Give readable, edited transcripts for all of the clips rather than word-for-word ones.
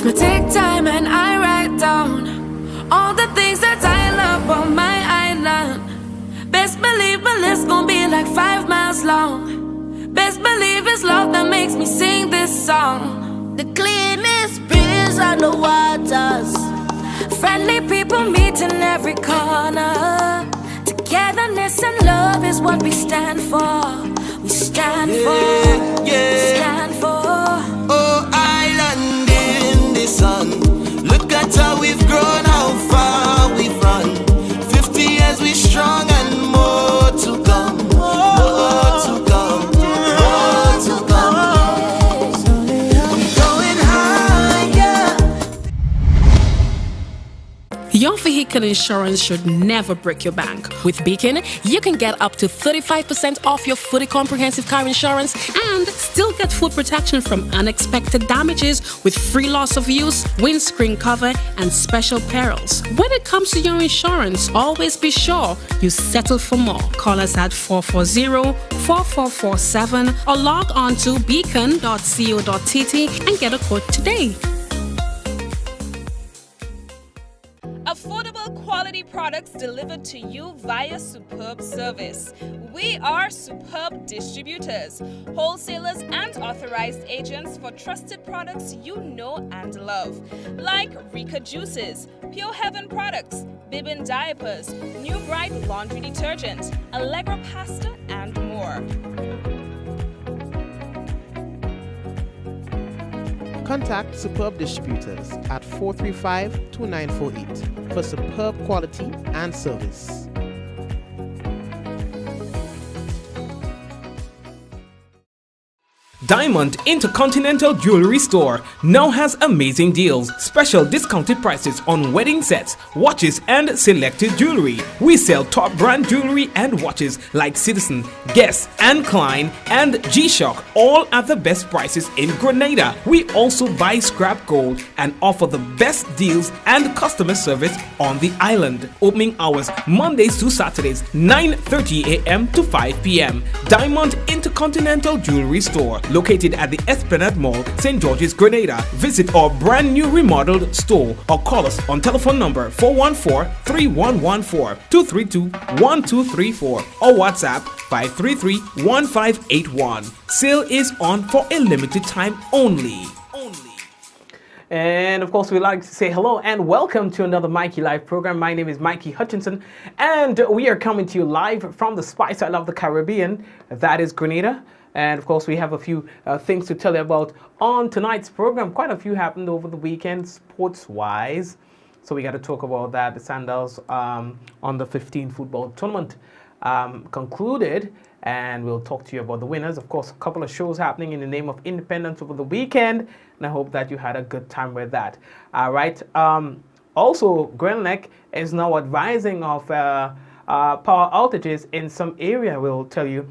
If I take time and I write down all the things that I love on my island, best believe my list gon' be like 5 miles long. Best believe it's love that makes me sing this song. The cleanest breeze on the waters, friendly people meet in every corner. Togetherness and love is what we stand for. We stand for. We stand for. Oh, island in the sun, look at how we've grown, how far we've run. 50 years we strong and more to come. More to come. More to come. We're going higher. Your vehicle insurance should never break your bank. With Beacon, you can get up to 35% off your fully comprehensive car insurance and still get full protection from unexpected damages with free loss of use, windscreen cover, and special perils. When it comes to your insurance, always be sure you settle for more. Call us at 440-4447 or log on to beacon.co.tt and get a quote today. Affordable quality products delivered to you via Superb Service. We are Superb Distributors, wholesalers and authorized agents for trusted products you know and love, like Rika Juices, Pure Heaven products, Bibbin diapers, New Bright laundry detergent, Allegro pasta, and more. Contact Superb Distributors at 435-2948 for superb quality and service. Diamond Intercontinental Jewelry Store now has amazing deals, special discounted prices on wedding sets, watches and selected jewelry. We sell top brand jewelry and watches like Citizen, Guess and Klein and G-Shock, all at the best prices in Grenada. We also buy scrap gold and offer the best deals and customer service on the island. Opening hours Mondays to Saturdays 9:30 a.m. to 5 p.m. Diamond Intercontinental Jewelry Store, located at the Esplanade Mall, St. George's, Grenada. Visit our brand new remodeled store or call us on telephone number 414-3114, 232-1234 or WhatsApp 533-1581. Sale is on for a limited time only. And of course, we'd like to say hello and welcome to another Mikey Live program. My name is Mikey Hutchinson, and we are coming to you live from the Spice Isle of the Caribbean, that is Grenada. And of course, we have a few things to tell you about on tonight's program. Quite a few happened over the weekend, sports-wise. So we got to talk about that. The Sandals on the 15 football tournament concluded, and we'll talk to you about the winners. Of course, a couple of shows happening in the name of Independence over the weekend, and I hope that you had a good time with that. All right. Also, Grenlec is now advising of power outages in some area. We'll tell you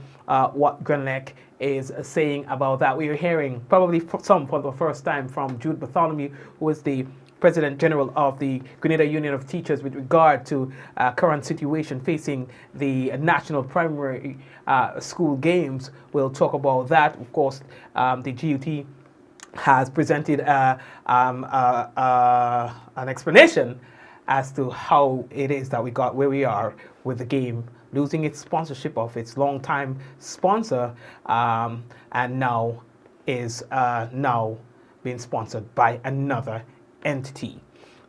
what Grenlec is saying about that. We are hearing probably for the first time from Jude Bartholomew, who is the President General of the Grenada Union of Teachers, with regard to current situation facing the national primary school games. We'll talk about that. Of course, the GUT has presented an explanation as to how it is that we got where we are with the game, losing its sponsorship of its longtime sponsor, and now is now being sponsored by another entity.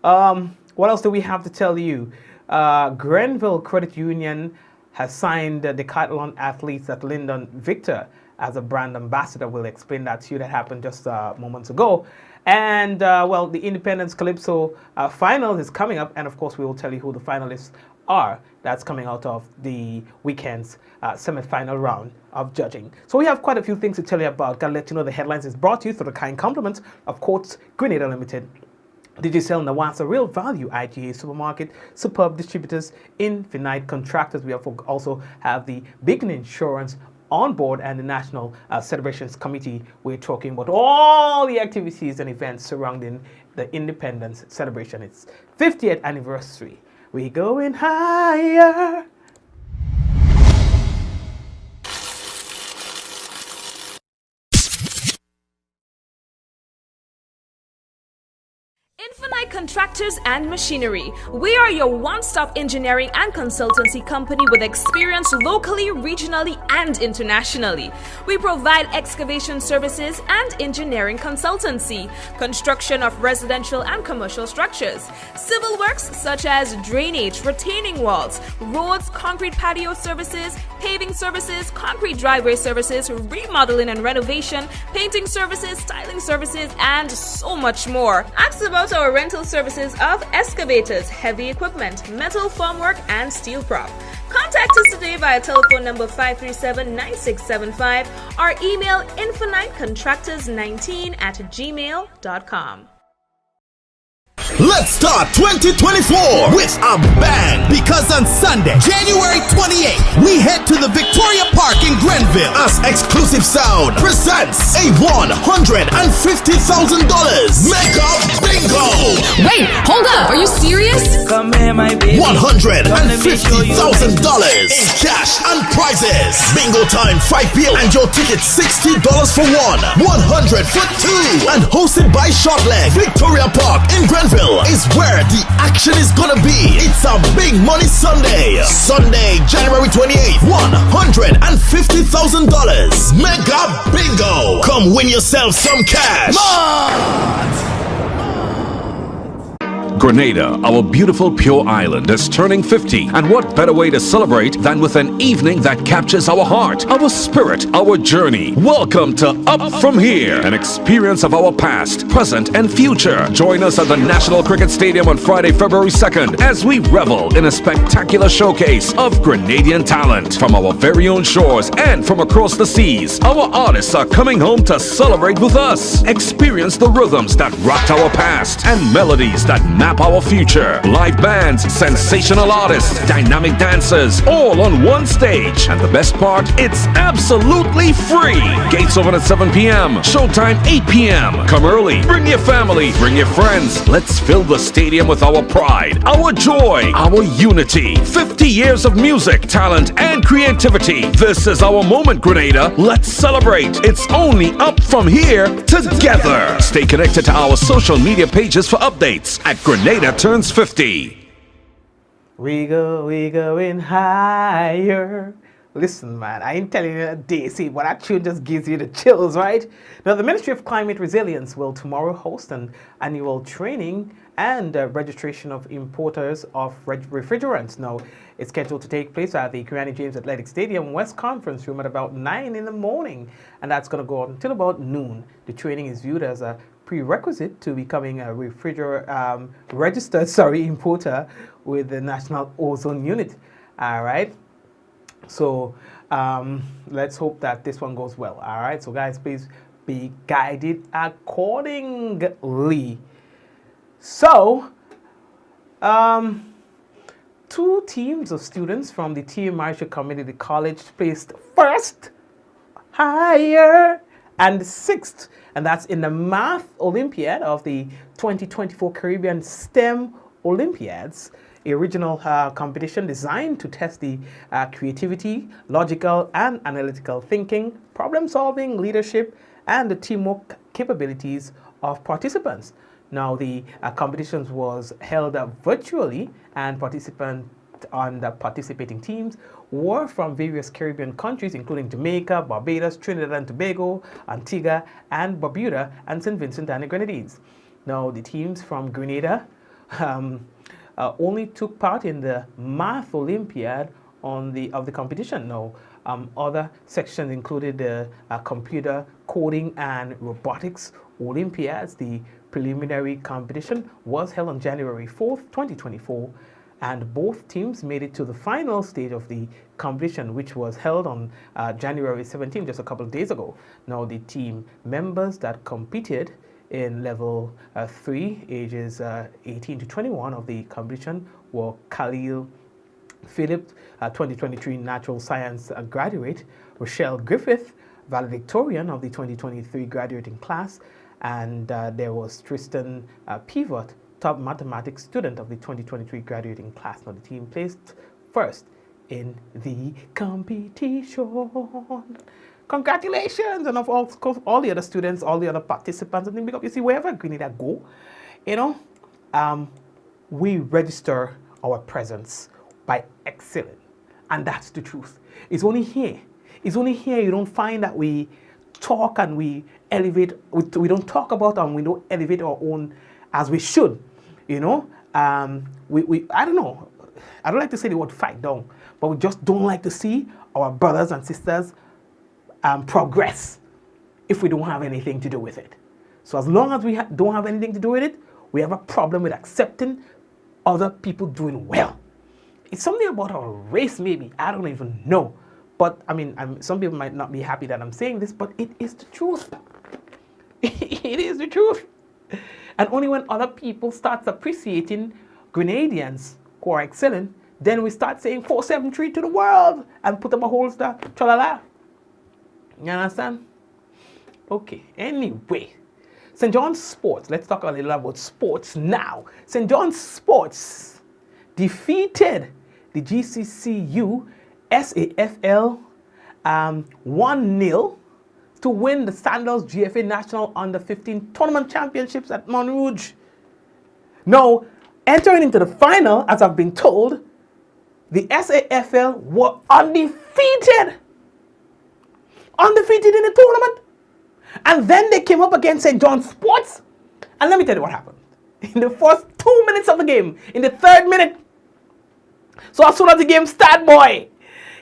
What else do we have to tell you? Grenville Credit Union has signed the Decathlon athletes at Lyndon Victor as a brand ambassador. We'll explain that to you. That happened just moments ago. And well, the Independence Calypso final is coming up, and of course we will tell you who the finalists are. That's coming out of the weekend's semi-final round of judging. So we have quite a few things to tell you about. Gotta let you know the headlines is brought to you through the kind compliments of Courts Grenada Limited, Digicel Nawasa, Real Value IGA Supermarket, Superb Distributors, Infinite Contractors. We also have the Beacon Insurance on board, and the National Celebrations Committee. We're talking about all the activities and events surrounding the Independence celebration. It's 50th anniversary. We're going higher. Infinite Contractors and Machinery. We are your one-stop engineering and consultancy company with experience locally, regionally, and internationally. We provide excavation services and engineering consultancy, construction of residential and commercial structures, civil works such as drainage, retaining walls, roads, concrete patio services, paving services, concrete driveway services, remodeling and renovation, painting services, styling services, and so much more. Ask about our rental services of excavators, heavy equipment, metal formwork, and steel prop. Contact us today via telephone number 537-9675 or email infinitecontractors19@gmail.com. Let's start 2024 with a bang, because on Sunday, January 28th, we head to the Victoria Park in Grenville as Exclusive Sound presents a $150,000 Mega Bingo. Wait, hold up, are you serious? Come here, my baby. $150,000 in cash and prizes. Bingo time 5 p.m. and your ticket $60 for one, 100 for two, and hosted by Shortleg. Victoria Park in Grenville is where the action is gonna be. It's a big money Sunday. Sunday, January 28th, $150,000 Mega Bingo. Come win yourself some cash. Grenada, our beautiful pure island, is turning 50, and what better way to celebrate than with an evening that captures our heart, our spirit, our journey. Welcome to Up From Here, an experience of our past, present, and future. Join us at the National Cricket Stadium on Friday, February 2nd, as we revel in a spectacular showcase of Grenadian talent from our very own shores and from across the seas. Our artists are coming home to celebrate with us. Experience the rhythms that rocked our past and melodies that map our future. Live bands, sensational artists, dynamic dancers, all on one stage. And the best part, it's absolutely free. Gates open at 7 p.m. Showtime 8 p.m. Come early. Bring your family. Bring your friends. Let's fill the stadium with our pride, our joy, our unity. 50 years of music, talent, and creativity. This is our moment, Grenada. Let's celebrate. It's only Up From Here together. Stay connected to our social media pages for updates at Grenada Turns 50. We going higher. Listen, man, I ain't telling you a day. See, but that tune just gives you the chills, right? Now, the Ministry of Climate Resilience will tomorrow host an annual training and registration of importers of refrigerants. Now, it's scheduled to take place at the Kiani James Athletic Stadium West Conference Room at about 9 in the morning, and that's going to go on until about noon. The training is viewed as a prerequisite to becoming a registered importer with the National Ozone Unit. All right. So let's hope that this one goes well. All right. So guys, please be guided accordingly. So, 2 teams of students from the TMI Community College placed first, higher, and 6th, and that's in the Math Olympiad of the 2024 Caribbean STEM Olympiads, a regional competition designed to test the creativity, logical and analytical thinking, problem-solving, leadership, and the teamwork capabilities of participants. Now, the competitions was held virtually, and participants on the participating teams were from various Caribbean countries, including Jamaica, Barbados, Trinidad and Tobago, Antigua and Barbuda, and St. Vincent and the Grenadines. Now, the teams from Grenada only took part in the Math Olympiad of the competition. Now, other sections included the computer, coding, and robotics Olympiads. The preliminary competition was held on January 4th, 2024, and both teams made it to the final stage of the competition, which was held on January 17th, just a couple of days ago. Now, the team members that competed in level 3, ages 18 to 21 of the competition were Khalil Philip, 2023 Natural Science graduate, Rochelle Griffith, valedictorian of the 2023 graduating class, and there was Tristan Pivot, top mathematics student of the 2023 graduating class. Now, the team placed first in the competition. Congratulations! And of course, all the other students, all the other participants, and then you see, wherever Grenada go, you know, we register our presence by excelling. And that's the truth. It's only here. It's only here you don't find that we talk and we elevate. We don't talk about and we don't elevate our own as we should. You know, I don't know. I don't like to say the word fight down, but we just don't like to see our brothers and sisters progress if we don't have anything to do with it. So as long as we don't have anything to do with it, we have a problem with accepting other people doing well. It's something about our race, maybe. I don't even know. But, I mean, some people might not be happy that I'm saying this, but it is the truth. It is the truth. And only when other people start appreciating Grenadians who are excelling, then we start saying 473 to the world and put up a whole star, tra-la-la. You understand? Okay, anyway. St. John's Sports, let's talk a little about sports now. St. John's Sports defeated the GCCU SAFL 1-0 to win the Sandals GFA National Under-15 Tournament Championships at Mount Rouge. Now, entering into the final, as I've been told, the SAFL were undefeated. Undefeated in the tournament. And then they came up against St. John's Sports. And let me tell you what happened. In the first 2 minutes of the game, in the third minute, so as soon as the game started, boy,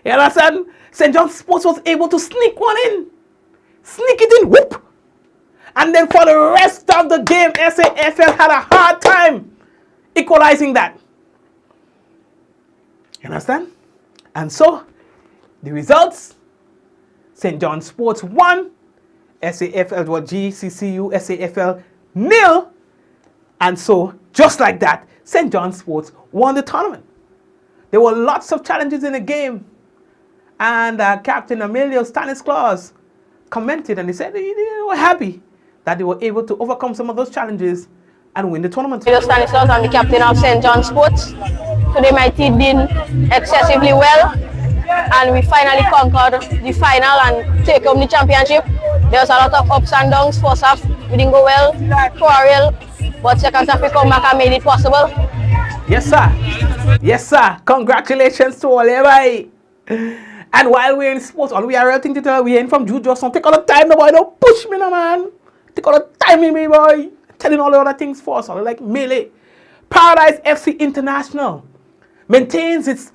you understand? St. John's Sports was able to sneak one in. Sneak it in, whoop. And then for the rest of the game, SAFL had a hard time equalizing that. You understand? And so, the results, St. John's Sports won, SAFL was GCCU, SAFL 0. And so, just like that, St. John's Sports won the tournament. There were lots of challenges in the game. And Captain Emilio Stanislas commented and he said they were happy that they were able to overcome some of those challenges and win the tournament. Emilio Stanislas, I'm the captain of St. John's Sports. Today my team did excessively well and we finally conquered the final and take home the championship. There was a lot of ups and downs. First half we didn't go well, quarrel, but second half we come back and made it possible. Yes, sir. Yes, sir. Congratulations to all everybody. And while we're in sports, all we are real thing to tell, we're in from Jude Johnson. Take all the time, boy. Don't push me, no, man. Take all the time in me, boy. Telling all the other things for us, all like melee. Paradise FC International maintains its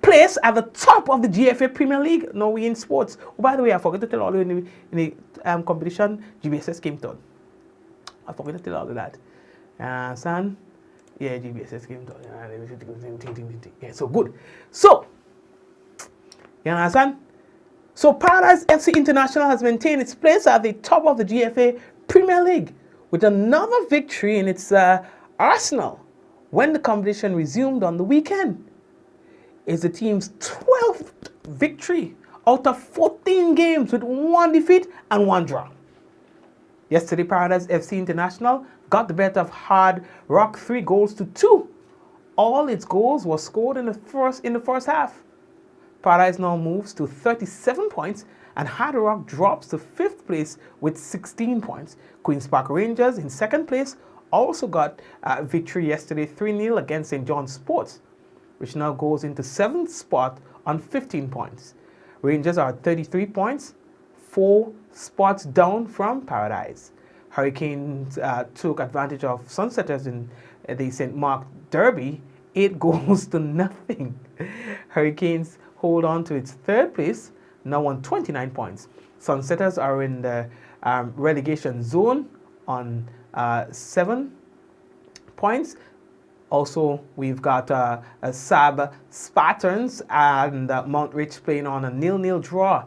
place at the top of the GFA Premier League. Now we in sports. Oh, by the way, I forgot to tell all you in the competition, GBSS came third. I forgot to tell all of that. Son, yeah, GBSS came third. Yeah, so good. So, you understand? So Paradise FC International has maintained its place at the top of the GFA Premier League with another victory in its arsenal when the competition resumed on the weekend. It's the team's 12th victory out of 14 games with 1 defeat and 1 draw. Yesterday, Paradise FC International got the better of Hard Rock 3-2. All its goals were scored in the first half. Paradise now moves to 37 points and Hard Rock drops to 5th place with 16 points. Queen's Park Rangers in 2nd place also got a victory yesterday 3-0 against St. John's Sports, which now goes into 7th spot on 15 points. Rangers are at 33 points, 4 spots down from Paradise. Hurricanes took advantage of Sunsetters in the St. Mark Derby, 8 goals to nothing. Hurricanes hold on to its 3rd place, now on 29 points. Sunsetters are in the relegation zone on 7 points. Also, we've got Sab Spartans and Mount Rich playing on a 0-0 draw.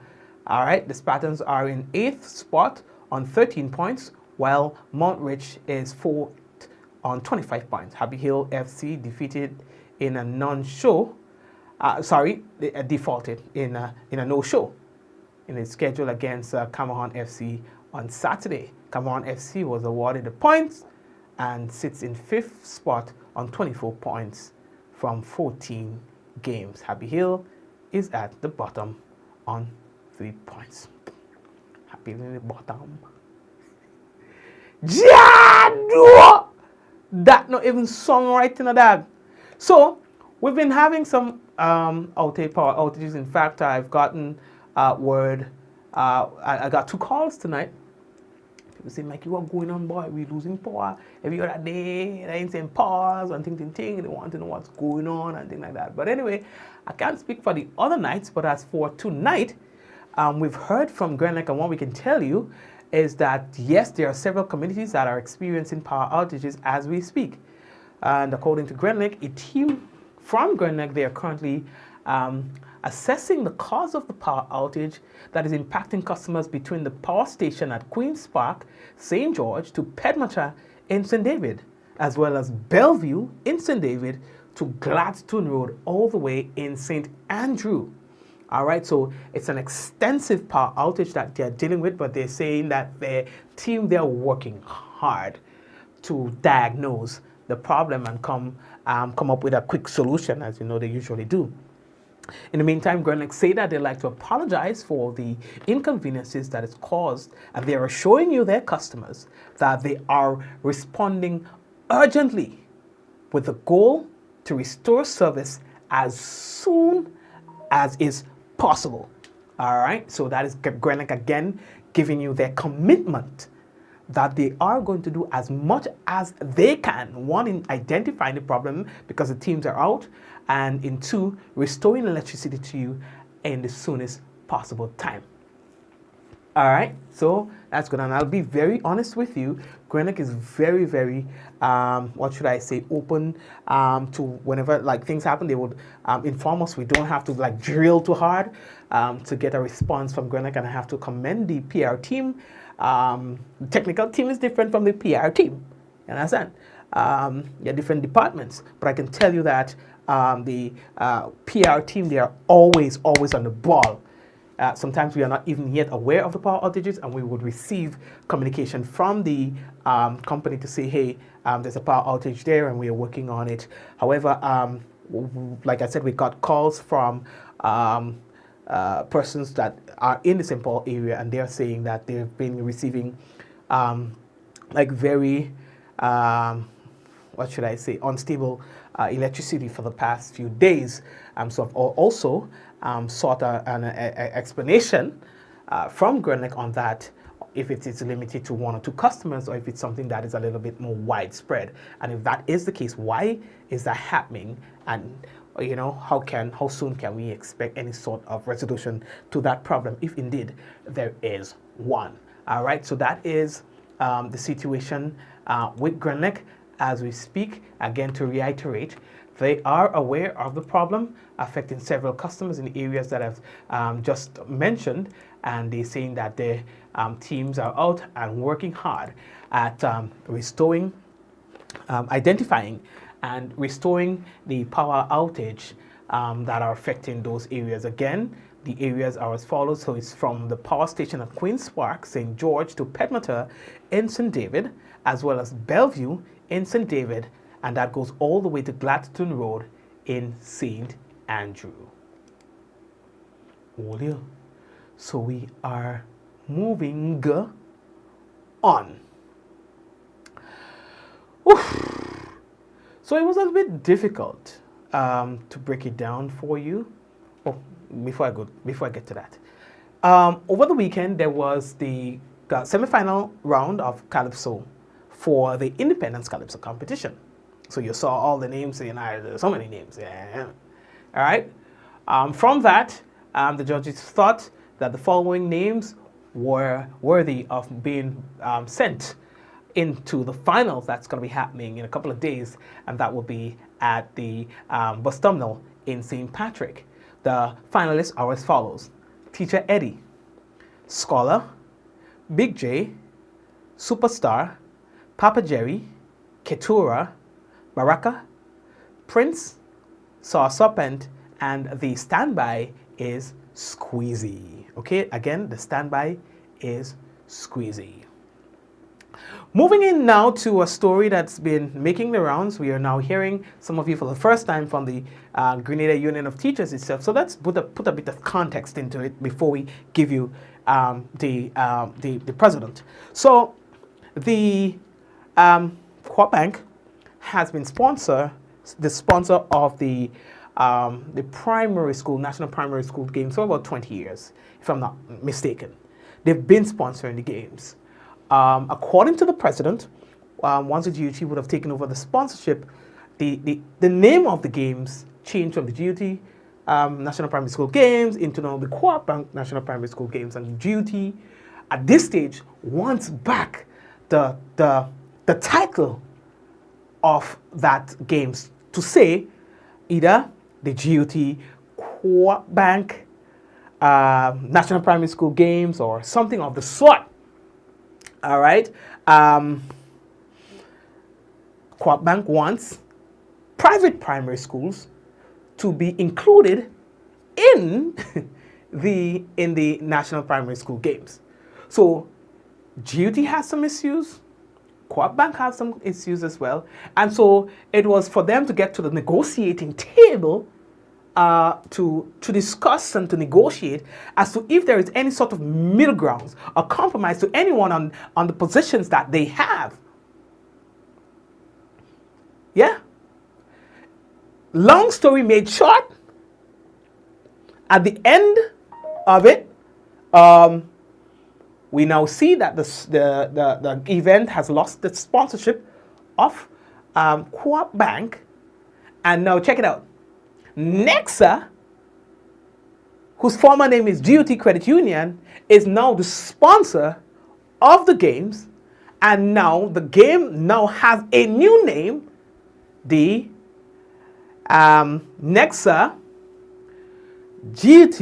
All right, the Spartans are in 8th spot on 13 points, while Mount Rich is 4th on 25 points. Happy Hill FC defeated in a non-show. Defaulted in a no-show in its schedule against Cameron FC on Saturday. Cameron FC was awarded the points and sits in 5th spot on 24 points from 14 games. Happy Hill is at the bottom on 3 points. Happy Hill in the bottom. Jado! That not even song right in a dog. So we've been having some power outages. In fact, I've gotten word. I got 2 calls tonight. People say, Mikey, what going on, boy? We losing power every other day. They ain't saying pause and ting. They want to know what's going on and things like that. But anyway, I can't speak for the other nights. But as for tonight, we've heard from Grand Lake, and what we can tell you is that yes, there are several communities that are experiencing power outages as we speak. And according to Grand Lake, a team from Grand Lake, they are currently assessing the cause of the power outage that is impacting customers between the power station at Queen's Park, St. George to Pedmata in St. David, as well as Bellevue in St. David to Gladstone Road all the way in St. Andrew. All right, so it's an extensive power outage that they're dealing with, but they're saying that their team, they're working hard to diagnose the problem and come up with a quick solution, as you know they usually do. In the meantime, Grand Lake say that they'd like to apologize for the inconveniences that it's caused, and they are showing you, their customers, that they are responding urgently with the goal to restore service as soon as is possible. All right, so that is Grand Lake again giving you their commitment that they are going to do as much as they can. One, in identifying the problem because the teams are out, and in 2, restoring electricity to you in the soonest possible time. All right, so that's good. And I'll be very honest with you, Grand Lake is very, very, what should I say, open to whenever like things happen, they would inform us. We don't have to like drill too hard to get a response from Grand Lake, and I have to commend the PR team. The technical team is different from the PR team, you understand? They're different departments, but I can tell you that the PR team, they are always on the ball. Sometimes we are not even yet aware of the power outages, and we would receive communication from the company to say, hey, there's a power outage there and we are working on it. However, like I said, we got calls from persons that are in the St. Paul area, and they're saying that they've been receiving like very, what should I say, unstable electricity for the past few days. So I've also sought an explanation from Grand Lake on that, if it is limited to 1 or 2 customers, or if it's something that is a little bit more widespread. And if that is the case, why is that happening? And you know, how soon can we expect any sort of resolution to that problem, if indeed there is one? All right, so that is the situation with Grand Lake as we speak. Again, to reiterate, they are aware of the problem affecting several customers in the areas that I've just mentioned, and they're saying that their teams are out and working hard at restoring, identifying and restoring the power outage that are affecting those areas. Again, the areas are as follows. So it's from the power station at Queen's Park, St. George to Pedmata in St. David, as well as Bellevue in St. David, and that goes all the way to Gladstone Road in St. Andrew. So we are moving on. Oof. So it was a little bit difficult to break it down for you. Oh, before I get to that, over the weekend there was the semi-final round of calypso for the Independence Calypso competition. So you saw all the names, there's so many names. Yeah. All right. From that, the judges thought that the following names were worthy of being sent into the finals that's going to be happening in a couple of days, and that will be at the bus terminal in St. Patrick. The finalists are as follows: Teacher Eddie, Scholar, Big J, Superstar, Papa Jerry, Keturah, Baraka, Prince, Saw Serpent, and the standby is Squeezy. Okay, again, the standby is Squeezy. Moving in now to a story that's been making the rounds. We are now hearing some of you for the first time from the Grenada Union of Teachers itself. So let's put a bit of context into it before we give you the president. So the Co-op Bank has been the sponsor of the primary school, National Primary School Games for about 20 years, if I'm not mistaken. They've been sponsoring the games. According to the president, once the GUT would have taken over the sponsorship, the name of the games changed from the GUT National Primary School Games into now the Co-op Bank National Primary School Games, and the GUT at this stage wants back the title of that games to say either the GUT Co-op Bank National Primary School Games or something of the sort. All right. Co-op Bank wants private primary schools to be included in the National Primary School Games. So GUT has some issues, Co-op Bank has some issues as well, and so it was for them to get to the negotiating table to discuss and to negotiate as to if there is any sort of middle grounds or compromise to anyone on the positions that they have. Yeah. Long story made short, at the end of it, we now see that the event has lost the sponsorship of Co-op Bank, and now check it out. Nexa, whose former name is GUT Credit Union, is now the sponsor of the games, and now the game now has a new name, the Nexa GUT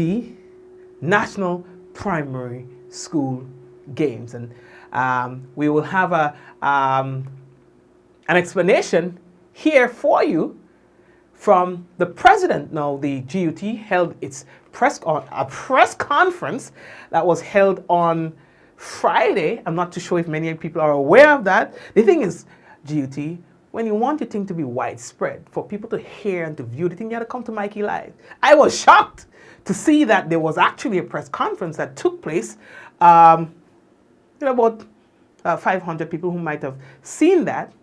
National Primary School Games, and we will have an explanation here for you from the president. Now, the GUT held its press conference that was held on Friday. I'm not too sure if many people are aware of that. The thing is, GUT, when you want your thing to be widespread, for people to hear and to view the thing, you have to come to Mikey Live. I was shocked to see that there was actually a press conference that took place. About 500 people who might have seen that.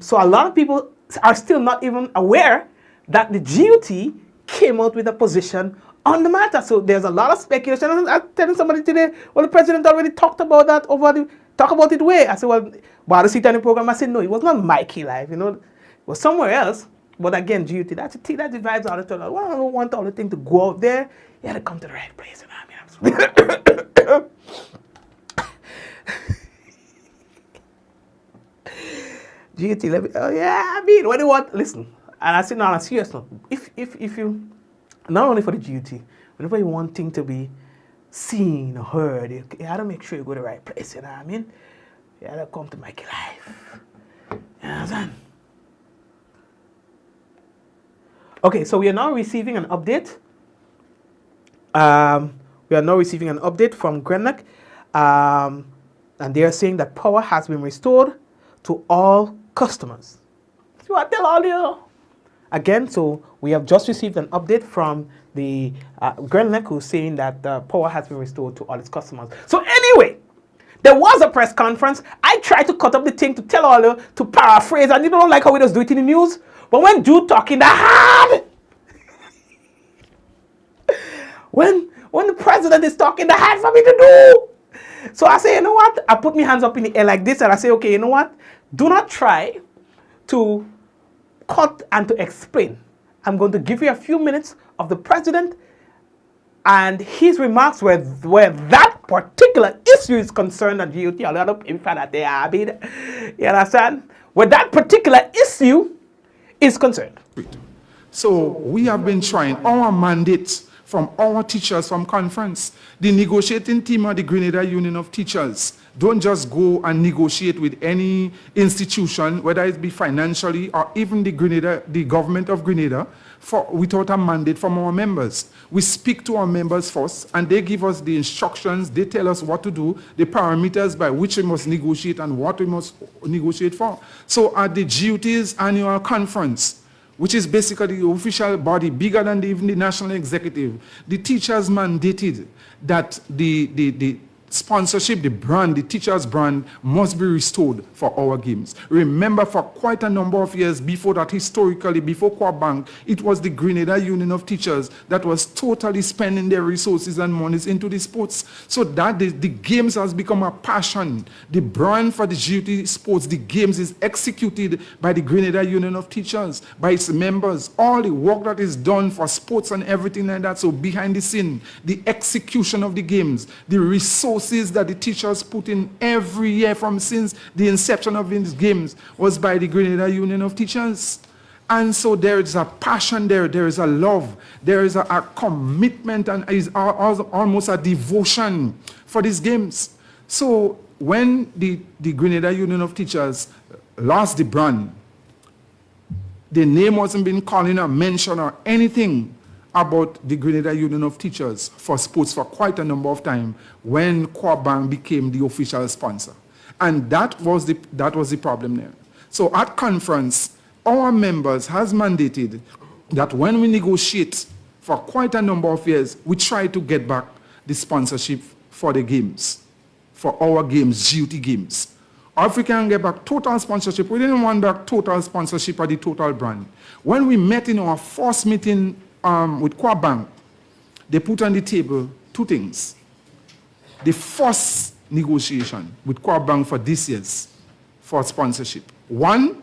So a lot of people are still not even aware that the GUT came out with a position on the matter. So there's a lot of speculation. I was telling somebody today, well, the president already talked about that talk about it way. I said, well, by the seat on the program, I said, no, it was not Mikey Live, it was somewhere else. But again, GUT, that divides all the time. Well, I don't want all the thing to go out there. You had to come to the right place. GUT, what do you want? Listen, and I said, no, I'm serious. If you, not only for the GUT, whenever you want things to be seen or heard, you have to make sure you go to the right place, you know what I mean? You have to come to Mikey Live. You understand? Okay, so we are now receiving an update. We are now receiving an update from Grenlock, and they are saying that power has been restored to all customers. So I tell all you. Again, so we have just received an update from the Grenlock, who's saying that power has been restored to all its customers. So anyway, there was a press conference. I tried to cut up the thing to tell all you, to paraphrase, and you don't like how we just do it in the news. But when Jude talking that hard, when the president is talking that hard for me to do. So I say, you know what? I put my hands up in the air like this, and I say, okay, you know what? Do not try to cut and to explain. I'm going to give you a few minutes of the president and his remarks where that particular issue is concerned, and you understand? Where that particular issue is concerned. So we have been trying our mandates from our teachers from conference. The negotiating team of the Grenada Union of Teachers don't just go and negotiate with any institution, whether it be financially or even the government of Grenada, without a mandate from our members. We speak to our members first, and they give us the instructions, they tell us what to do, the parameters by which we must negotiate and what we must negotiate for. So at the GUT's annual conference, which is basically the official body, bigger than even the national executive, the teachers mandated that the sponsorship, the brand, the teacher's brand must be restored for our games. Remember, for quite a number of years before that, historically, before Quabank, it was the Grenada Union of Teachers that was totally spending their resources and monies into the sports. So that the games has become a passion. The brand for the GUT sports, the games is executed by the Grenada Union of Teachers, by its members. All the work that is done for sports and everything like that. So behind the scene, the execution of the games, the resources that the teachers put in every year from since the inception of these games was by the Grenada Union of Teachers. And so there is a passion there is a love, there is a commitment, and is almost a devotion for these games. So when the Grenada Union of Teachers lost the brand, the name wasn't being called in or mentioned or anything about the Grenada Union of Teachers for sports for quite a number of time when Quabank became the official sponsor. And that was the problem there. So at conference, our members has mandated that when we negotiate for quite a number of years, we try to get back the sponsorship for the games, for our games, GUT games. Or if we can get back total sponsorship, we didn't want back total sponsorship of the total brand. When we met in our first meeting with Quabank, they put on the table two things. The first negotiation with Quabank for this year's for sponsorship. One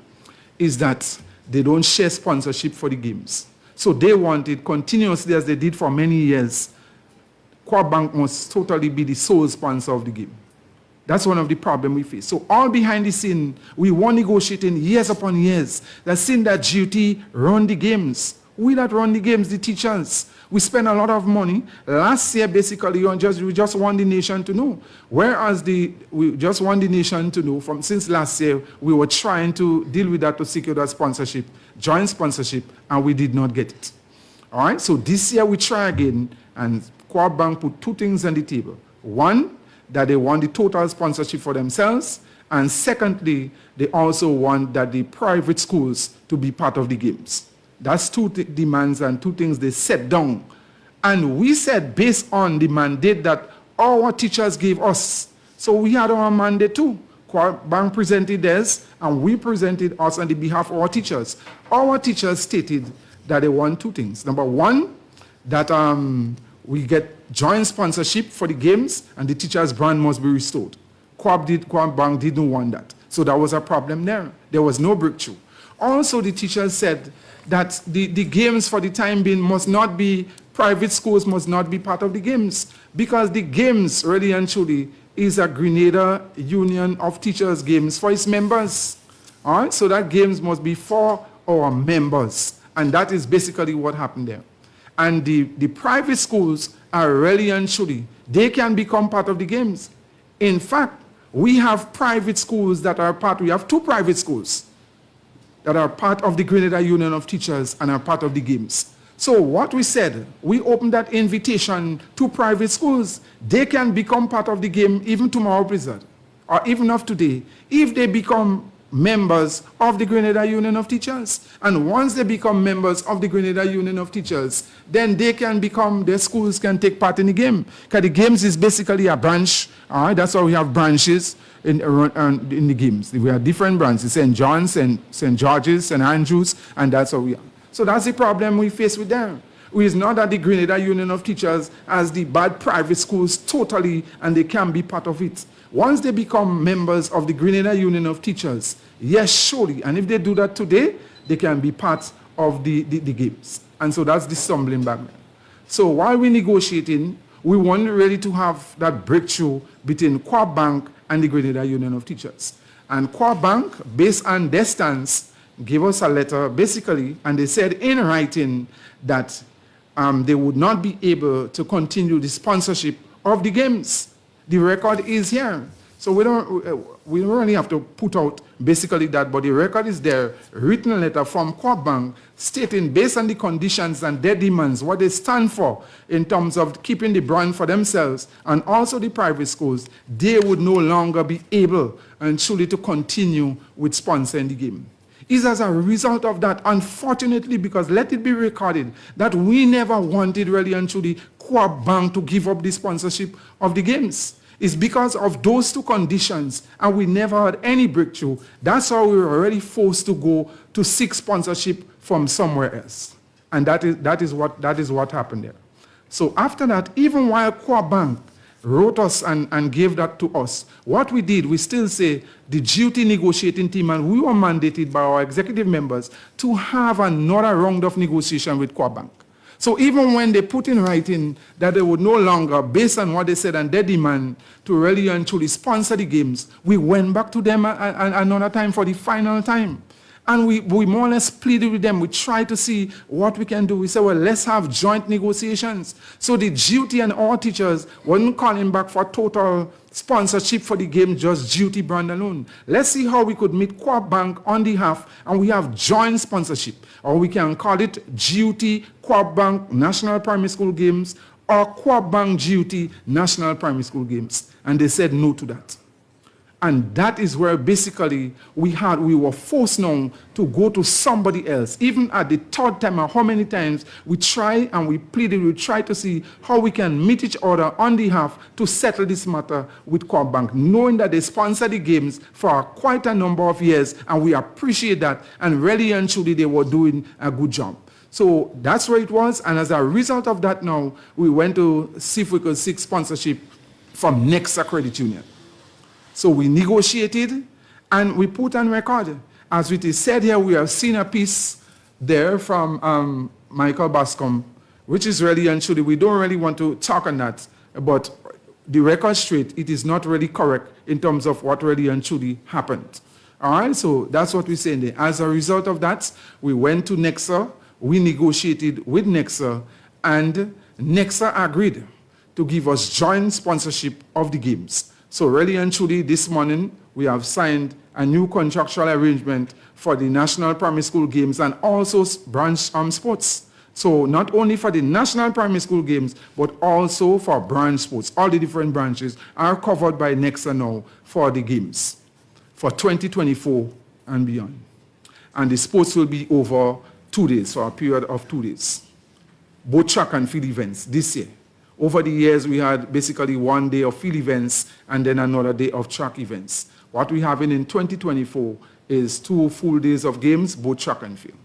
is that they don't share sponsorship for the games. So they wanted continuously, as they did for many years, Quabank must totally be the sole sponsor of the game. That's one of the problems we face. So all behind the scene, we were negotiating years upon years. That seeing that GUT run the games. We that run the games, the teachers, we spend a lot of money. Last year, basically, we just want the nation to know. Whereas we just want the nation to know, since last year, we were trying to deal with that to secure that sponsorship, joint sponsorship, and we did not get it. All right, so this year we try again, and Quabank put two things on the table. One, that they want the total sponsorship for themselves, and secondly, they also want that the private schools to be part of the games. That's two demands and two things they set down. And we said, based on the mandate that our teachers gave us, so we had our mandate too. Quabank presented theirs, and we presented us on the behalf of our teachers. Our teachers stated that they want two things. Number one, that we get joint sponsorship for the games, and the teachers' brand must be restored. Quabank didn't want that. So that was a problem there. There was no breakthrough. Also, the teachers said that the games for the time being must not be, private schools must not be part of the games, because the games, really and truly, is a Grenada Union of Teachers games for its members. All right, so that games must be for our members, and that is basically what happened there. And the private schools are really and truly, they can become part of the games. In fact, we have private schools that are part, we have two private schools that are part of the Grenada Union of Teachers and are part of the games. So what we said, we opened that invitation to private schools. They can become part of the game even tomorrow, Blizzard, or even of today, if they become members of the Grenada Union of Teachers. And once they become members of the Grenada Union of Teachers, then they can become, their schools can take part in the game. Because the games is basically a branch. All right, that's why we have branches in the games. We have different branches, St. John's and St. George's and Andrews, and that's how we are. So that's the problem we face with them. It is not that the Grenada Union of Teachers has the bad private schools totally, and they can be part of it. Once they become members of the Grenada Union of Teachers, yes, surely, and if they do that today, they can be part of the games. And so that's the stumbling block. So while we're negotiating, we want really to have that breakthrough between Quabank and the Grenada Union of Teachers. And Quabank, based on their stance, gave us a letter, basically, and they said in writing that they would not be able to continue the sponsorship of the games. The record is here. So we don't really have to put out basically that, but the record is there, written letter from Quabank stating, based on the conditions and their demands, what they stand for in terms of keeping the brand for themselves and also the private schools, they would no longer be able and truly to continue with sponsoring the game. It's as a result of that, unfortunately, because let it be recorded that we never wanted really and truly Quabank to give up the sponsorship of the games. It's because of those two conditions, and we never had any breakthrough. That's how we were already forced to go to seek sponsorship from somewhere else. And that is what happened there. So after that, even while Co-op Bank wrote us and gave that to us, what we did, we still say the duty negotiating team, and we were mandated by our executive members to have another round of negotiation with Co-op Bank. So even when they put in writing that they would no longer, based on what they said and their demand, to really and truly sponsor the games, we went back to them another time for the final time. And we more or less pleaded with them. We tried to see what we can do. We said, well, let's have joint negotiations. So the duty and our teachers weren't calling back for total sponsorship for the game, just duty brand alone. Let's see how we could meet Co-op Bank on the half, and we have joint sponsorship. Or we can call it duty Co-op Bank National Primary School Games or Co-op Bank duty National Primary School Games. And they said no to that. And that is where basically we were forced now to go to somebody else. Even at the third time, or how many times we tried and we pleaded, we tried to see how we can meet each other on the half to settle this matter with Co-op Bank, knowing that they sponsor the games for quite a number of years, and we appreciate that, and really and truly they were doing a good job. So that's where it was, and as a result of that now, we went to see if we could seek sponsorship from Nexa Credit Union. So we negotiated and we put on record. As it is said here, we have seen a piece there from Michael Bascom, which is really and truly, we don't really want to talk on that, but the record straight, it is not really correct in terms of what really and truly happened. All right, so that's what we're saying there. As a result of that, we went to Nexa, we negotiated with Nexa, and Nexa agreed to give us joint sponsorship of the games. So really and truly, this morning, we have signed a new contractual arrangement for the National Primary School Games and also branch sports. So not only for the National Primary School Games, but also for branch sports. All the different branches are covered by Nexa now for the games for 2024 and beyond. And the sports will be over 2 days, for a period of 2 days. Both track and field events this year. Over the years, we had basically 1 day of field events and then another day of track events. What we have in 2024 is 2 full days of games, both track and field.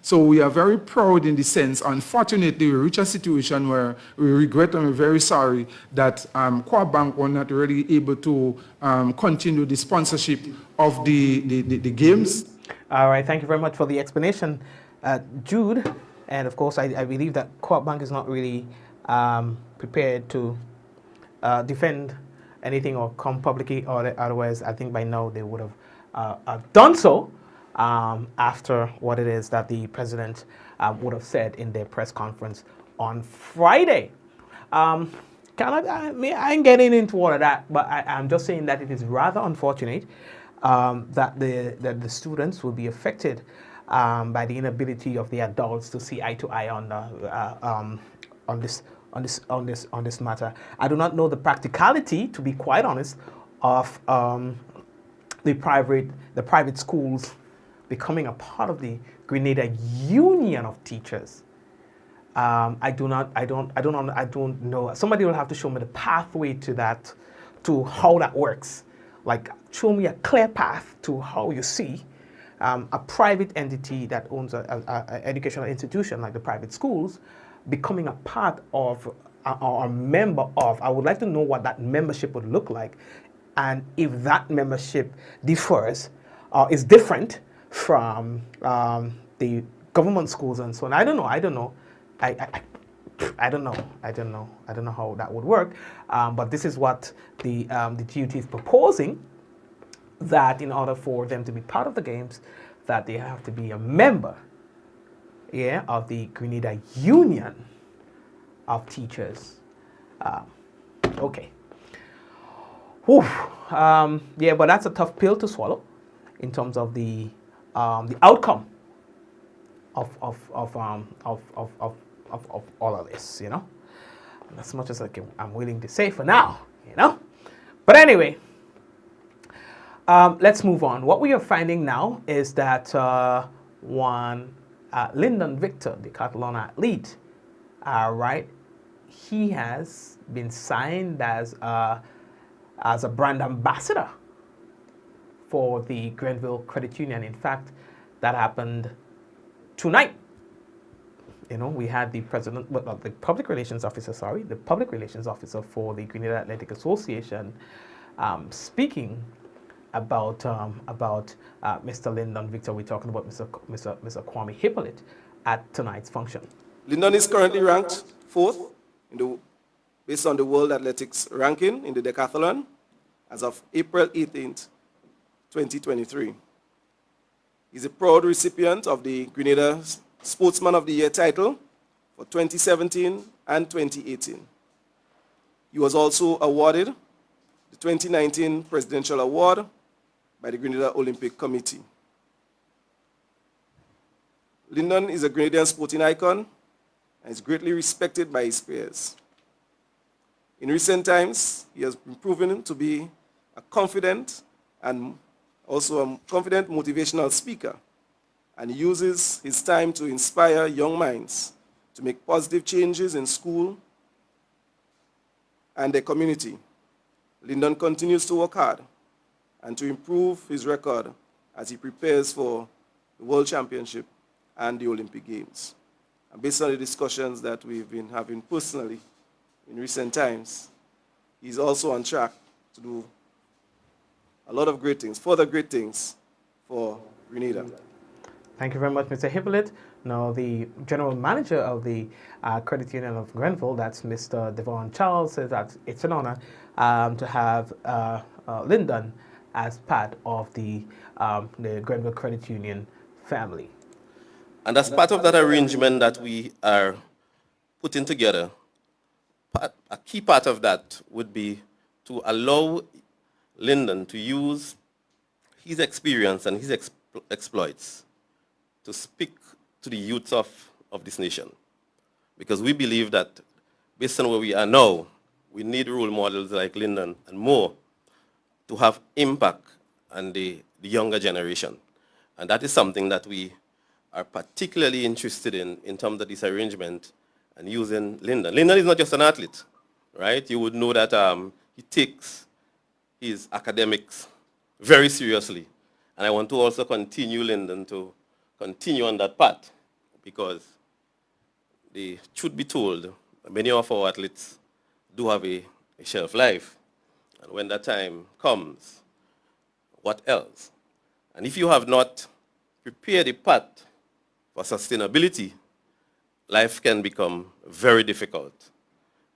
So we are very proud in the sense, unfortunately, we reach a situation where we regret and we're very sorry that Co-op Bank were not really able to continue the sponsorship of the games. All right, thank you very much for the explanation, Jude. And of course, I believe that Co-op Bank is not really prepared to defend anything or come publicly, or otherwise I think by now they would have done so after what it is that the president would have said in their press conference on Friday. I ain't getting into all of that, but I'm just saying that it is rather unfortunate that the students will be affected by the inability of the adults to see eye to eye on this matter. I do not know the practicality, to be quite honest, of the private schools becoming a part of the Grenada Union of Teachers. I don't know. Somebody will have to show me the pathway to that, to how that works. Like, show me a clear path to how you see a private entity that owns an educational institution like the private schools becoming a part of or a member of. I would like to know what that membership would look like, and if that membership differs or is different from the government schools and so on. I don't know. I don't know how that would work. But this is what the DUT is proposing, that in order for them to be part of the games, that they have to be a member, of the Grenada Union of Teachers. Okay. Whew. But that's a tough pill to swallow in terms of the outcome of all of this, as much as I'm willing to say for now, But anyway, let's move on. What we are finding now is that Lyndon Victor, the Catalan athlete, he has been signed as as a brand ambassador for the Grenville Credit Union. In fact, that happened tonight. You know, we had the the public relations officer, for the Grenada Athletic Association speaking about Mr. Lyndon Victor. We're talking about Mr. Kwame Hippolyte at tonight's function. Lyndon is currently ranked 4th based on the World Athletics ranking in the decathlon as of April 18th, 2023. He's a proud recipient of the Grenada Sportsman of the Year title for 2017 and 2018. He was also awarded the 2019 Presidential Award by the Grenada Olympic Committee. Lyndon is a Grenadian sporting icon and is greatly respected by his peers. In recent times, he has been proven to be a confident and also a confident motivational speaker, and he uses his time to inspire young minds to make positive changes in school and their community. Lyndon continues to work hard and to improve his record as he prepares for the World Championship and the Olympic Games. And based on the discussions that we've been having personally in recent times, he's also on track to do a lot of great things, further great things for Grenada. Thank you very much, Mr. Hippolyte. Now, the general manager of the Credit Union of Grenville, that's Mr. Devon Charles, says that it's an honor to have Lyndon as part of the Grenville Credit Union family. And as part of that arrangement that we are putting together, a key part of that would be to allow Lyndon to use his experience and his exploits to speak to the youth of this nation. Because we believe that based on where we are now, we need role models like Lyndon and more to have impact on the younger generation. And that is something that we are particularly interested in terms of this arrangement and using Lyndon. Lyndon is not just an athlete, right? You would know that he takes his academics very seriously. And I want to also continue Lyndon to continue on that path, because the truth be told, many of our athletes do have a shelf life. And when that time comes, what else? And if you have not prepared a path for sustainability, life can become very difficult.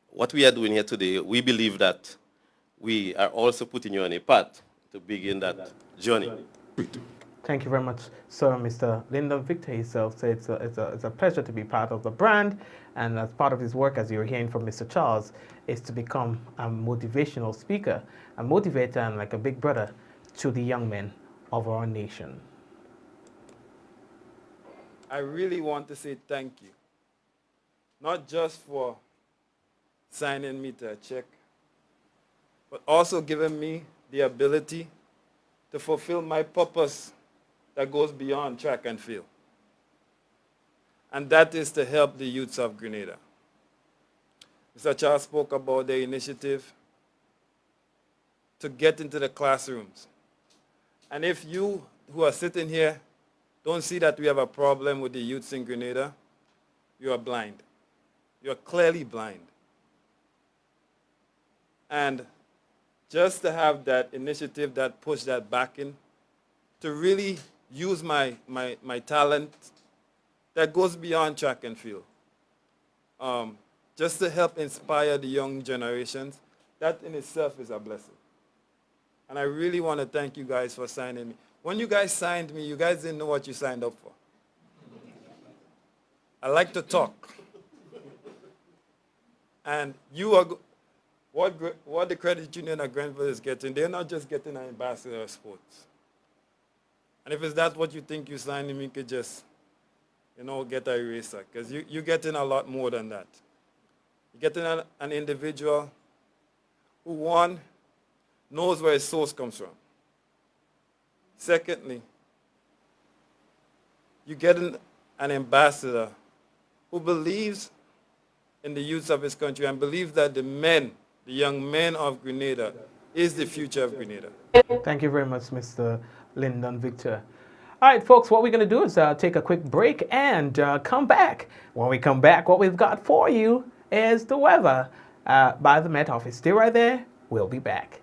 What we are doing here today, we believe that we are also putting you on a path to begin that journey. Thank you very much, sir. Mr. Lyndon Victor himself said it's a pleasure to be part of the brand, and as part of his work, as you're hearing from Mr. Charles, is to become a motivational speaker, a motivator, and like a big brother to the young men of our nation. I really want to say thank you, not just for signing me to a check, but also giving me the ability to fulfill my purpose that goes beyond track and field. And that is to help the youths of Grenada. Mr. Charles spoke about the initiative to get into the classrooms. And if you who are sitting here don't see that we have a problem with the youths in Grenada, you are blind. You are clearly blind. And just to have that initiative, that push, that backing, to really use my talent that goes beyond track and field, just to help inspire the young generations, that in itself is a blessing. And I really want to thank you guys for signing me. When you guys signed me, you guys didn't know what you signed up for. I like to talk. And you are, what the credit union at Grenville is getting, they're not just getting an ambassador of sports. And if it's that what you think you signed him, you could just, get a eraser. Because you're getting a lot more than that. You're getting an individual who, one, knows where his source comes from. Secondly, you're getting an ambassador who believes in the youth of his country and believes that the young men of Grenada is the future of Grenada. Thank you very much, Mr. Lyndon Victor. All right, folks, what we're going to do is take a quick break and come back. When we come back, what we've got for you is the weather by the Met Office. Stay right there. We'll be back.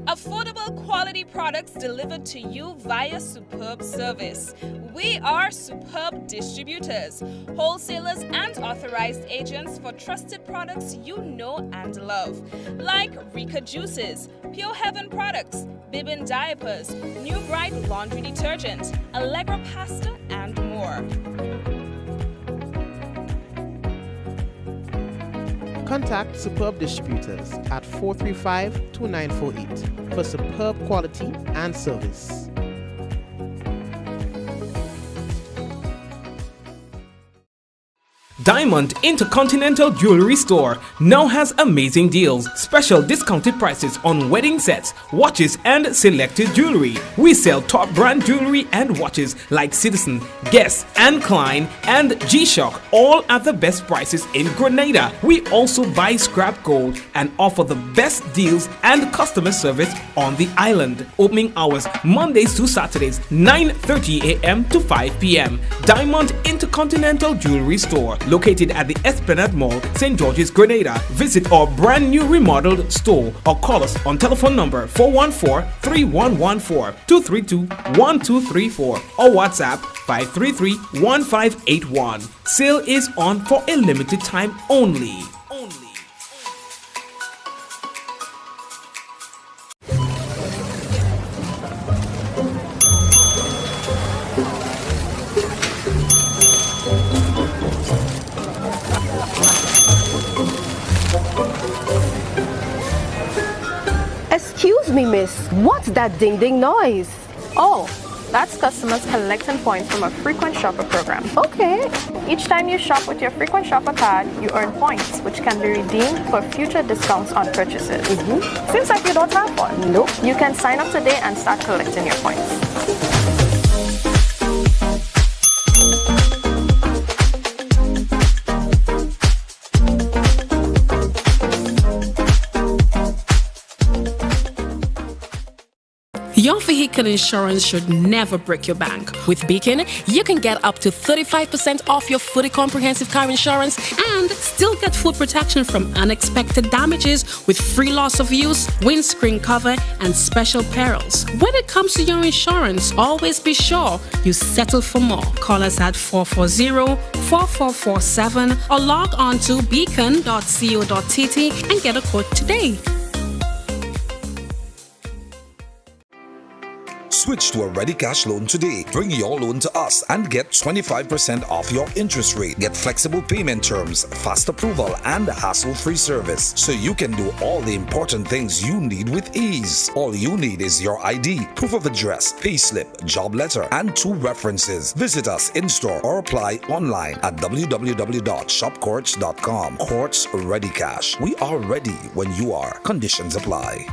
Affordable quality products delivered to you via superb service. We are superb distributors, wholesalers and authorized agents for trusted products you know and love. Like Rika Juices, Pure Heaven products, Bibbin diapers, New Bright laundry detergent, Allegra pasta and more. Contact Superb Distributors at 435-2948 for superb quality and service. Diamond Intercontinental Jewelry Store now has amazing deals, special discounted prices on wedding sets, watches and selected jewelry. We sell top brand jewelry and watches like Citizen, Guess and Klein and G-Shock, all at the best prices in Grenada. We also buy scrap gold and offer the best deals and customer service on the island. Opening hours Mondays to Saturdays 9:30 a.m. to 5 p.m. Diamond Intercontinental Jewelry Store, located at the Esplanade Mall, St. George's, Grenada. Visit our brand new remodeled store or call us on telephone number 414-3114, 232-1234 or WhatsApp 533-1581. Sale is on for a limited time only. Excuse me, miss. What's that ding-ding noise? Oh, that's customers collecting points from a frequent shopper program. Okay. Each time you shop with your frequent shopper card, you earn points, which can be redeemed for future discounts on purchases. Seems like you don't have one. Nope. You can sign up today and start collecting your points. Your vehicle insurance should never break your bank. With Beacon, you can get up to 35% off your fully comprehensive car insurance and still get full protection from unexpected damages with free loss of use, windscreen cover, and special perils. When it comes to your insurance, always be sure you settle for more. Call us at 440-4447 or log on to beacon.co.tt and get a quote today. Switch to a ready cash loan today. Bring your loan to us and get 25% off your interest rate. Get flexible payment terms, fast approval, and hassle-free service so you can do all the important things you need with ease. All you need is your ID, proof of address, payslip, job letter, and 2 references. Visit us in-store or apply online at www.shopcourts.com. Courts Ready Cash. We are ready when you are. Conditions apply.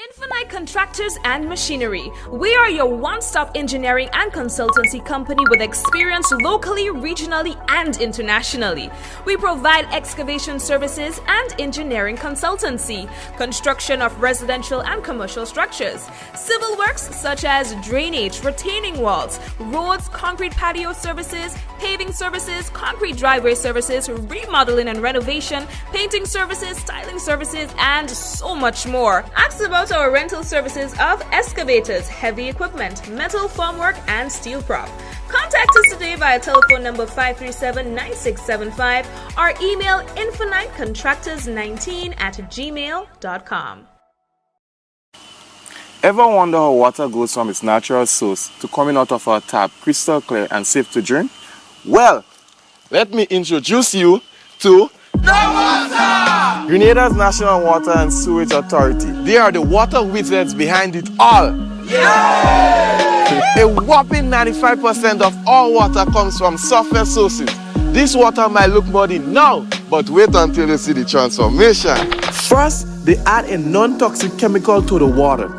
Infinite Contractors and Machinery. We are your one-stop engineering and consultancy company with experience locally, regionally, and internationally. We provide excavation services and engineering consultancy, construction of residential and commercial structures, civil works such as drainage, retaining walls, roads, concrete patio services, paving services, concrete driveway services, remodeling and renovation, painting services, styling services, and so much more. Ask about our rental services of excavators, heavy equipment, metal formwork, and steel prop. Contact us today via telephone number 537-9675 or email infinitecontractors19@gmail.com. Ever wonder how water goes from its natural source to coming out of our tap crystal clear and safe to drink? Well, let me introduce you to Grenada's National Water and Sewage Authority. They are the water wizards behind it all. A whopping 95% of all water comes from surface sources. This water might look muddy now, but wait until you see the transformation. First, they add a non-toxic chemical to the water.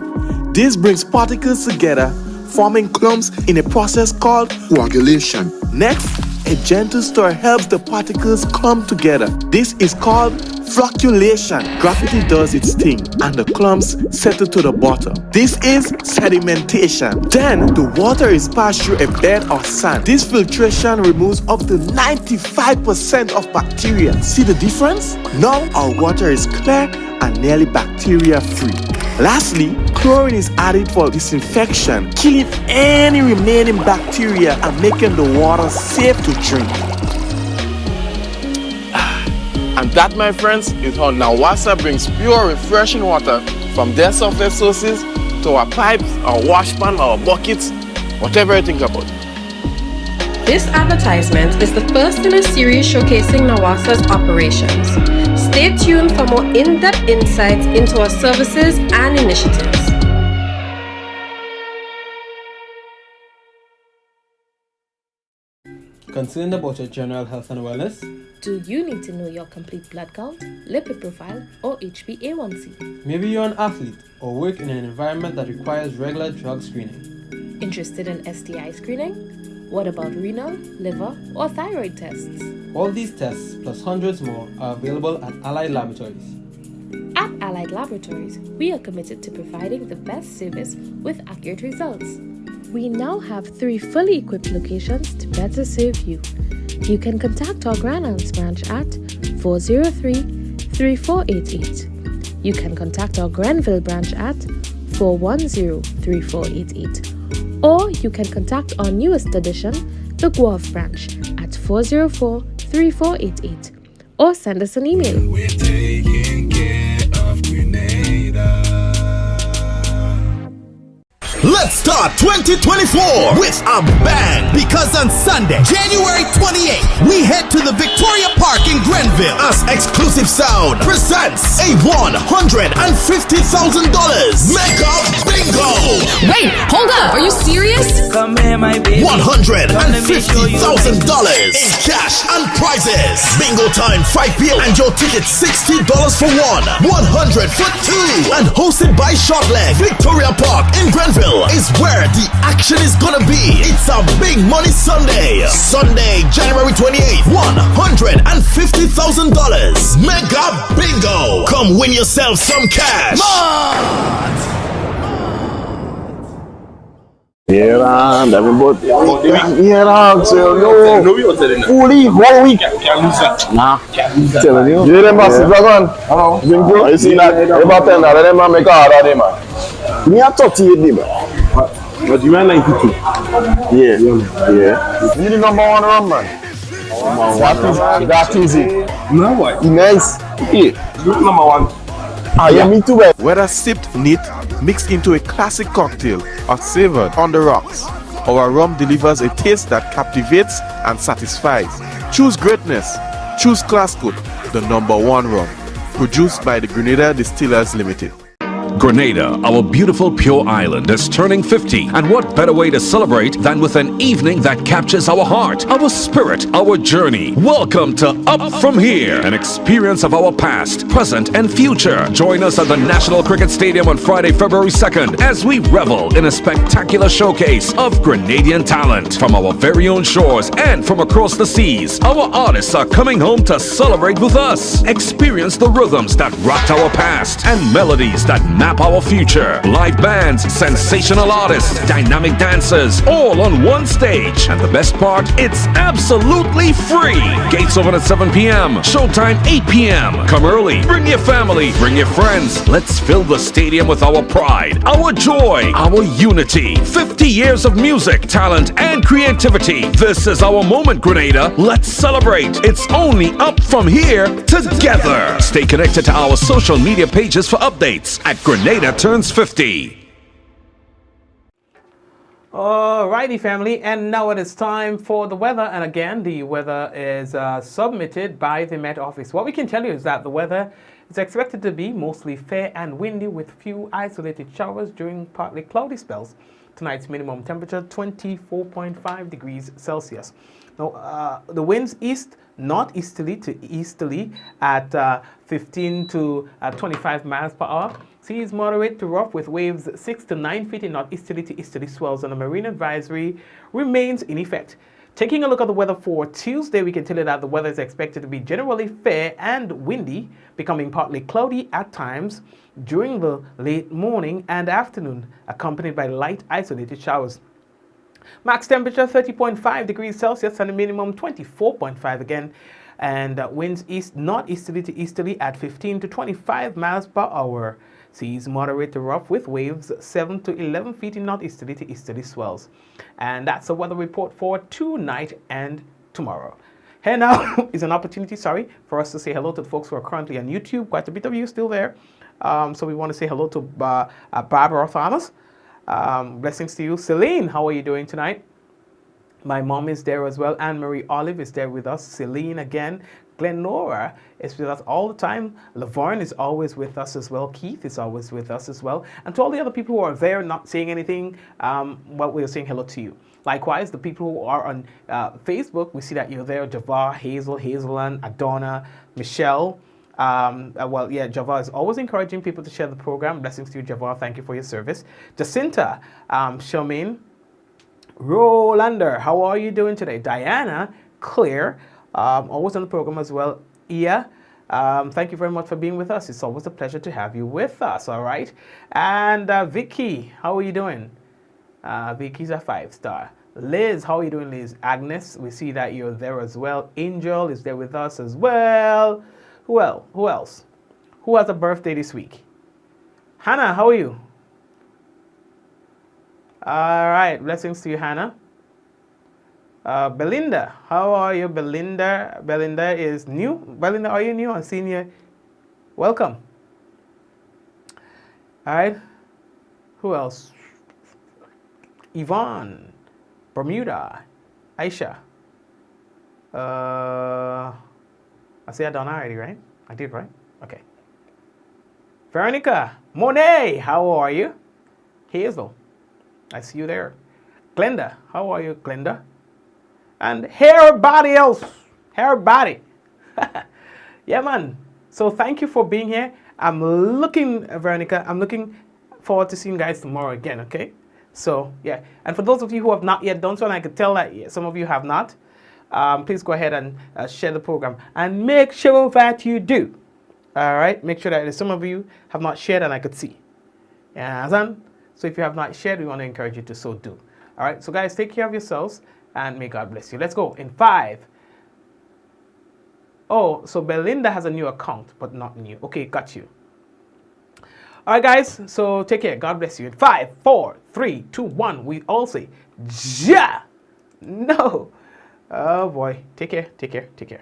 This brings particles together, forming clumps in a process called coagulation. Next, A gentle stir helps the particles come together. This is called flocculation. Gravity does its thing and the clumps settle to the bottom. This is sedimentation. Then the water is passed through a bed of sand. This filtration removes up to 95% of bacteria. See the difference? Now our water is clear and nearly bacteria free. Lastly, chlorine is added for disinfection, killing any remaining bacteria and making the water safe to drink. And that, my friends, is how Nawasa brings pure, refreshing water from their surface sources to our pipes, our wash pan, our buckets, whatever you think about. This advertisement is the first in a series showcasing Nawasa's operations. Stay tuned for more in-depth insights into our services and initiatives. Concerned about your general health and wellness? Do you need to know your complete blood count, lipid profile, or HbA1c? Maybe you're an athlete or work in an environment that requires regular drug screening. Interested in STI screening? What about renal, liver, or thyroid tests? All these tests, plus hundreds more, are available at Allied Laboratories. At Allied Laboratories, we are committed to providing the best service with accurate results. We now have 3 fully equipped locations to better serve you. You can contact our Grand Anse branch at 403-3488. You can contact our Grenville branch at 410-3488. Or you can contact our newest addition, the Guelph branch, at 404-3488. Or send us an email. We're taking care of Grenada. Let's start 2024 with a bang, because on Sunday, January 28th, we head to the Victoria Park in Grenville as Exclusive Sound presents a $150,000 Mega Bingo. Wait, hold up, are you serious? Come here, my baby. $150,000 in cash and prizes. Bingo time 5 p.m. and your ticket $60 for one, 100 for two, and hosted by Shortleg. Victoria Park in Grenville is where the action is gonna be. It's a big money Sunday. Sunday, January 28th, $150,000 Mega Bingo. Come win yourself some cash. Yeah, everybody. Yeah, so no. Fully 1 week. Nah. Telling you. Yeah, them massive dragon. Hello. You see that? About 10 that them make a hard day, man. Me a 38 man. But you are 92. Yeah. You the number 1 run, man. That is it. No what? Nice. Yeah. Number 1. Yeah, me too, man. Whether sipped neat, mixed into a classic cocktail, or savored on the rocks, our rum delivers a taste that captivates and satisfies. Choose greatness. Choose Classcoat, the number 1 rum. Produced by the Grenada Distillers Limited. Grenada, our beautiful pure island, is turning 50, and what better way to celebrate than with an evening that captures our heart, our spirit, our journey. Welcome to Up From Here, an experience of our past, present, and future. Join us at the National Cricket Stadium on Friday, February 2nd, as we revel in a spectacular showcase of Grenadian talent from our very own shores and from across the seas. Our artists are coming home to celebrate with us. Experience the rhythms that rocked our past and melodies that map our future. Live bands, sensational artists, dynamic dancers, all on one stage. And the best part, it's absolutely free. Gates open at 7 p.m. Showtime 8 p.m. Come early. Bring your family. Bring your friends. Let's fill the stadium with our pride, our joy, our unity. 50 years of music, talent, and creativity. This is our moment, Grenada. Let's celebrate. It's only up from here together. Stay connected to our social media pages for updates at Grenada Turns 50. Alrighty, family, and now it is time for the weather. And again, the weather is submitted by the Met Office. What we can tell you is that the weather is expected to be mostly fair and windy with few isolated showers during partly cloudy spells. Tonight's minimum temperature 24.5 degrees Celsius. Now, the winds northeasterly to easterly at 15 to 25 miles per hour. Seas moderate to rough with waves 6 to 9 feet in northeasterly to easterly swells, and a marine advisory remains in effect. Taking a look at the weather for Tuesday, we can tell you that the weather is expected to be generally fair and windy, becoming partly cloudy at times during the late morning and afternoon, accompanied by light isolated showers. Max temperature 30.5 degrees Celsius and a minimum 24.5 again. And winds northeasterly to easterly at 15 to 25 miles per hour. Seas moderate to rough with waves 7 to 11 feet in northeasterly to easterly swells. And that's the weather report for tonight and tomorrow. Here now is an opportunity, for us to say hello to the folks who are currently on YouTube. Quite a bit of you still there. So we want to say hello to Barbara Thomas. Blessings to you. Celine, how are you doing tonight? My mom is there as well. Anne-Marie Olive is there with us. Celine again. Glenora is with us all the time. Laverne is always with us as well. Keith is always with us as well. And to all the other people who are there not saying anything, we're saying hello to you. Likewise, the people who are on Facebook, we see that you're there. Javar, Hazel, Hazelan, Adonna, Michelle. Javar is always encouraging people to share the program. Blessings to you, Javar. Thank you for your service. Jacinta, Charmaine, Rolander, how are you doing today? Diana, Claire, always on the program as well. Ia, thank you very much for being with us. It's always a pleasure to have you with us, all right? And Vicky, how are you doing? Vicky's a 5-star. Liz, how are you doing, Liz? Agnes, we see that you're there as well. Angel is there with us as well. Who else? Who has a birthday this week? Hannah, how are you? All right, blessings to you, Hannah. Belinda, how are you, Belinda? Belinda is new. Belinda, are you new or senior? Welcome. All right. Who else? Yvonne, Bermuda, Aisha. I say I done already, right? I did, right? Okay. Veronica, Monet, how are you? Hazel, I see you there. Glenda, how are you, Glenda? And everybody else, everybody. Yeah, man. So thank you for being here. Veronica, I'm looking forward to seeing you guys tomorrow again, okay? So, yeah. And for those of you who have not yet done so, and I could tell that some of you have not, please go ahead and share the program. And make sure that you do. All right? Make sure that some of you have not shared and I could see. Yeah, so if you have not shared, we want to encourage you to so do. All right? So, guys, take care of yourselves. And may God bless you. Let's go in 5. Oh, so Belinda has a new account, but not new. Okay, got you. All right, guys. So take care. God bless you. In 5, 4, 3, 2, 1. We all say, ja. No. Oh, boy. Take care. Take care. Take care.